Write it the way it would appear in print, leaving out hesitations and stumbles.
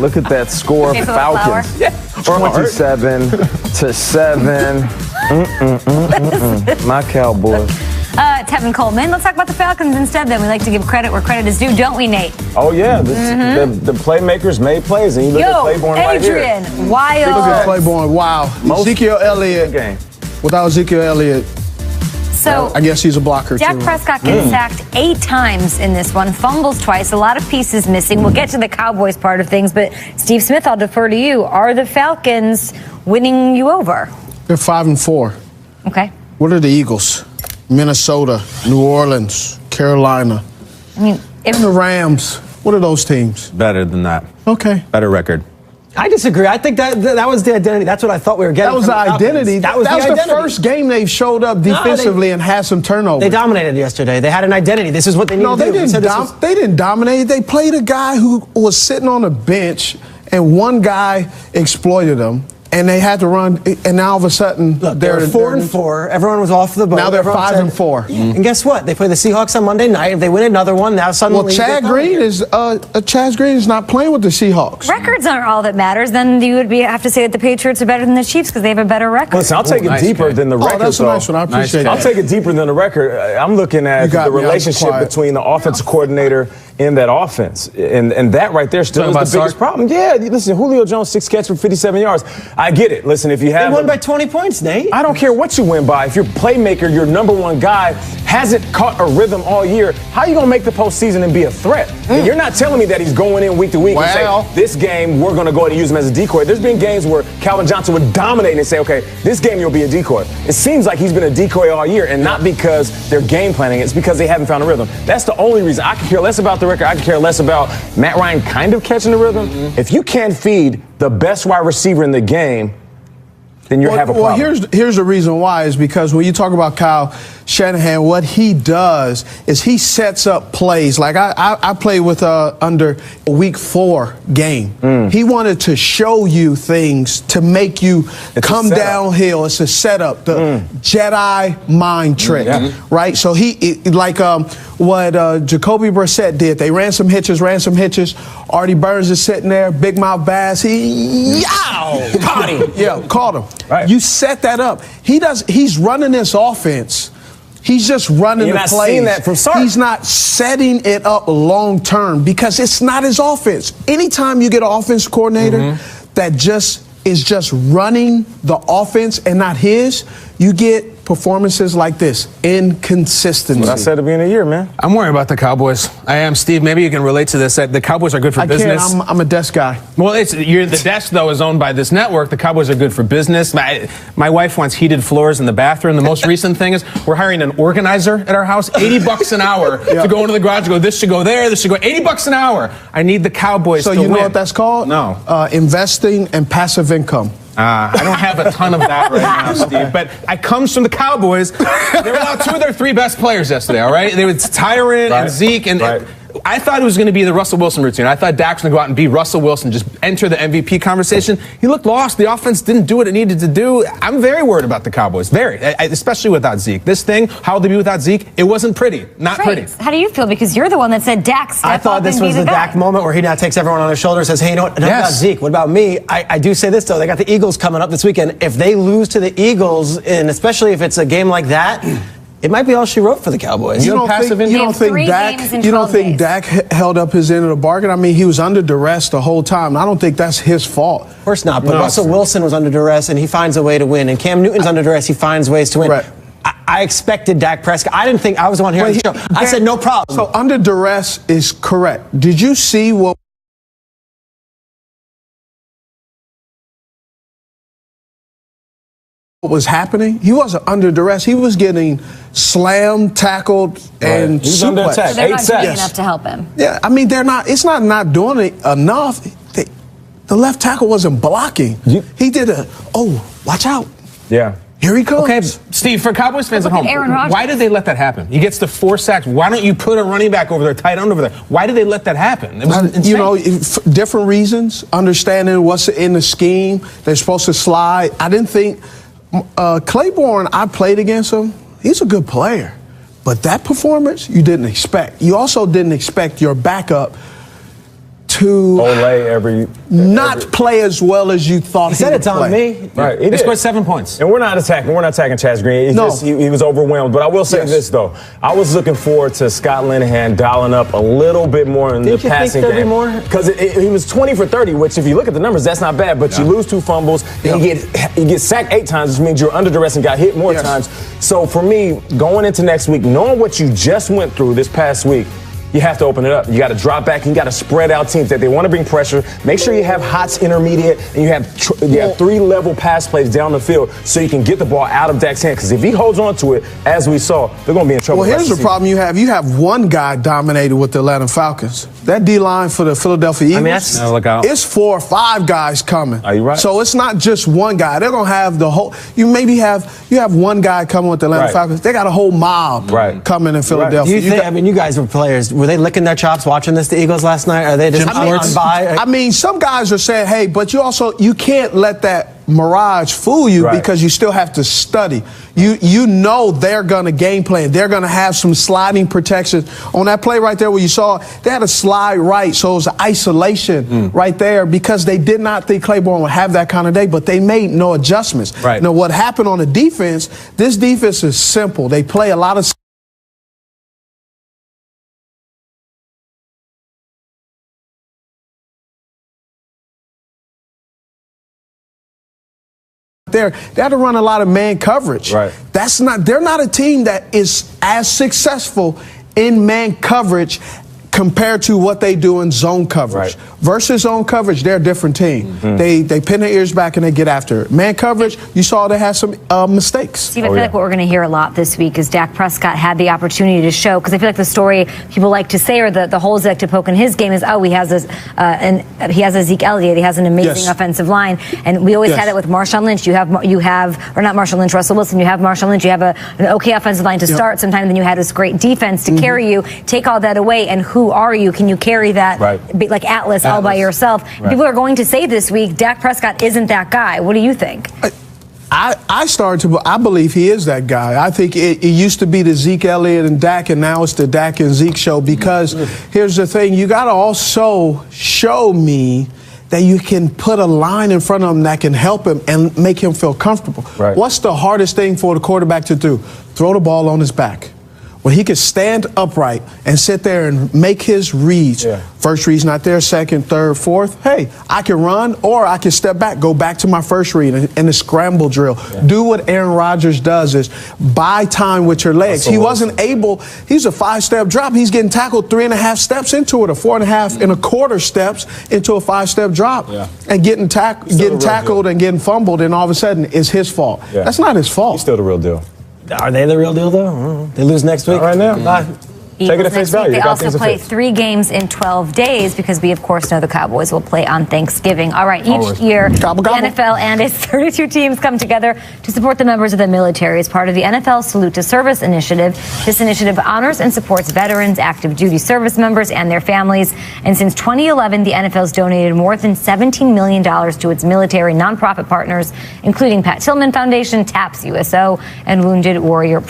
Look at that score. Falcons. 27-7. My Cowboys. Tevin Coleman. Let's talk about the Falcons instead, then. We like to give credit where credit is due, don't we, Nate? Oh, yeah. The playmakers made plays. And you look at Claiborne right here. Adrian, wild. Look at Claiborne. Wow. Ezekiel Elliott. Without Ezekiel Elliott, so I guess he's a blocker, Dak too. Prescott gets sacked 8 times in this one, fumbles twice, a lot of pieces missing. We'll get to the Cowboys part of things, but Steve Smith, I'll defer to you. Are the Falcons winning you over? They're 5-4. Okay. What are the Eagles? Minnesota, New Orleans, Carolina. I mean, and the Rams. What are those teams? Better than that. Okay. Better record. I disagree. I think that was the identity. That's what I thought we were getting. That was the identity. That was the first game they showed up defensively and had some turnovers. They dominated yesterday. They had an identity. This is what they needed to do. They didn't dominate. They played a guy who was sitting on the bench, and one guy exploited them. And they had to run, and now all of a sudden, they're 4-4. Everyone was off the boat. Now they're 5-4. And guess what? They play the Seahawks on Monday night. If they win another one, now suddenly. Well, Chad Green is not playing with the Seahawks. Records aren't all that matters. Then you would have to say that the Patriots are better than the Chiefs because they have a better record. Listen, I'll take it deeper than the record. Oh, that's a nice one. I appreciate that. I'll take it deeper than the record. I'm looking at the relationship between the offensive coordinator and that offense. And that right there still is the biggest problem. Yeah, listen, Julio Jones, 6 catches for 57 yards. I get it. Listen, if you have... They won by 20 points, Nate. I don't care what you win by. If your playmaker, your number one guy, hasn't caught a rhythm all year, how are you going to make the postseason and be a threat? And you're not telling me that he's going in week to week and say, this game, we're going to go ahead and use him as a decoy. There's been games where Calvin Johnson would dominate and say, okay, this game you'll be a decoy. It seems like he's been a decoy all year, and not because they're game planning. It's because they haven't found a rhythm. That's the only reason. I can care less about the record. I can care less about Matt Ryan kind of catching the rhythm. If you can't feed the best wide receiver in the game, then you have a problem. Well, here's the reason why is because when you talk about Kyle Shanahan, what he does is he sets up plays. Like I played with under a week 4 game. He wanted to show you things to make you come downhill. It's a setup, the Jedi mind trick, right? So what Jacoby Brissett did. They ran some hitches. Artie Burns is sitting there, big mouth bass. Caught him. Yeah, caught him. Right. You set that up. He's running this offense. He's just running the plays. Seeing that from start. He's not setting it up long term because it's not his offense. Anytime you get an offense coordinator that is just running the offense and not his, you get performances like this. Inconsistency. What I said at the beginning of the year, man. I'm worried about the Cowboys. I am, Steve. Maybe you can relate to this. The Cowboys are good for business. I'm a desk guy. Well, the desk, though, is owned by this network. The Cowboys are good for business. My wife wants heated floors in the bathroom. The most recent thing is we're hiring an organizer at our house, $80 an hour to go into the garage and go, this should go there, this should go, $80 an hour. I need the Cowboys to win. So you know what that's called? No. Investing and passive income. I don't have a ton of that right now, Steve, but it comes from the Cowboys. They were out 2 of their 3 best players yesterday, all right? They were Tyron and Zeke, and I thought it was going to be the Russell Wilson routine. I thought Dak was going to go out and beat Russell Wilson, just enter the MVP conversation. He looked lost. The offense didn't do what it needed to do. I'm very worried about the Cowboys, especially without Zeke. This thing, how will they be without Zeke? It wasn't pretty, not pretty. How do you feel? Because you're the one that said Dak step up. I thought this was the Dak moment where he now takes everyone on his shoulders and says, hey, you know what, enough about Zeke. What about me? I do say this, though. They got the Eagles coming up this weekend. If they lose to the Eagles, and especially if it's a game like that, it might be all she wrote for the Cowboys. You don't think Dak held up his end of the bargain? I mean, he was under duress the whole time. I don't think that's his fault. Of course not, but Russell Wilson was under duress, and he finds a way to win. And Cam Newton's under duress, he finds ways to win. Right. I expected Dak Prescott. I didn't think I was the one here on the show. I said no problem. So under duress is correct. Did you see what was happening? He wasn't under duress. He was getting slammed, tackled, and he was under attack. So they're not doing enough to help him. Yeah, I mean, they're not. It's not doing it enough. The left tackle wasn't blocking. He did watch out. Yeah. Here he comes. Okay, Steve, for Cowboys fans at home, why did they let that happen? He gets the 4 sacks. Why don't you put a running back over there, tight end over there? Why did they let that happen? It was insane. Different reasons, understanding what's in the scheme. They're supposed to slide. I didn't think Claiborne, I played against him. He's a good player. But that performance, you didn't expect. You also didn't expect your backup to not play as well as you thought. He said it's on me. Right, he scored 7 points. And we're not attacking Chaz Green. He was overwhelmed. But I will say this though, I was looking forward to Scott Linehan dialing up a little bit more in the passing game because he was 20 for 30, which if you look at the numbers, that's not bad. But you lose 2 fumbles, and you get sacked 8 times, which means you're under duress and got hit more times. So for me, going into next week, knowing what you just went through this past week, you have to open it up. You got to drop back and you got to spread out teams that they want to bring pressure. Make sure you have hots intermediate and you have 3-level pass plays down the field so you can get the ball out of Dak's hand. Because if he holds on to it, as we saw, they're going to be in trouble. Well, here's the problem you have. You have one guy dominated with the Atlanta Falcons. That D-line for the Philadelphia Eagles, look out. It's 4 or 5 guys coming. Are you right? So it's not just one guy. They're going to have the whole – you have one guy coming with the Atlanta Falcons. They got a whole mob coming in Philadelphia. Do you think, I mean, you guys were players. Were they licking their chops watching this, the Eagles, last night? Are they just on by? I mean, some guys are saying, hey, but you can't let that mirage fool you because you still have to study. You know they're going to game plan. They're going to have some sliding protection. On that play right there where you saw, they had a slide right, so it was isolation right there because they did not think Claiborne would have that kind of day, but they made no adjustments. Right. Now, what happened on the defense, this defense is simple. They play a lot of they have to run a lot of man coverage. Right. They're not a team that is as successful in man coverage compared to what they do in zone coverage. Versus zone coverage, they're a different team. They pin their ears back and they get after it. Man coverage, you saw they had some mistakes. Steve, I feel like what we're going to hear a lot this week is Dak Prescott had the opportunity to show, because I feel like the story people like to say, or the holes they like to poke in his game is, he has this, he has a Zeke Elliott, he has an amazing offensive line, and we always had it with Marshawn Lynch. You have, or not Marshawn Lynch, Russell Wilson. You have Marshawn Lynch. You have an okay offensive line to start sometimes, then you had this great defense to carry you. Take all that away, and who are you? Can you carry that like Atlas all by yourself? People are going to say this week, Dak Prescott isn't that guy. What do you think? I believe he is that guy. I think it used to be the Zeke Elliott and Dak, and now it's the Dak and Zeke show, because here's the thing. You got to also show me that you can put a line in front of him that can help him and make him feel comfortable. What's the hardest thing for the quarterback to do? Throw the ball on his back. When he can stand upright and sit there and make his reads. First read's not there, second, third, fourth. Hey, I can run or I can step back, go back to my first read and the scramble drill. Do what Aaron Rodgers does, is buy time with your legs. He wasn't able, he's a 5-step drop. He's getting tackled 3.5 steps into it, or 4.25 steps into a 5-step drop. And getting tackled and getting fumbled, and all of a sudden it's his fault. That's not his fault. He's still the real deal. Are they the real deal, though? They lose next week? Not right now. Take it at face value. They also play 3 games in 12 days because we, of course, know the Cowboys will play on Thanksgiving. All right, each year, the NFL and its 32 teams come together to support the members of the military as part of the NFL Salute to Service initiative. This initiative honors and supports veterans, active duty service members, and their families. And since 2011, the NFL has donated more than $17 million to its military nonprofit partners, including Pat Tillman Foundation, TAPS USO, and Wounded Warrior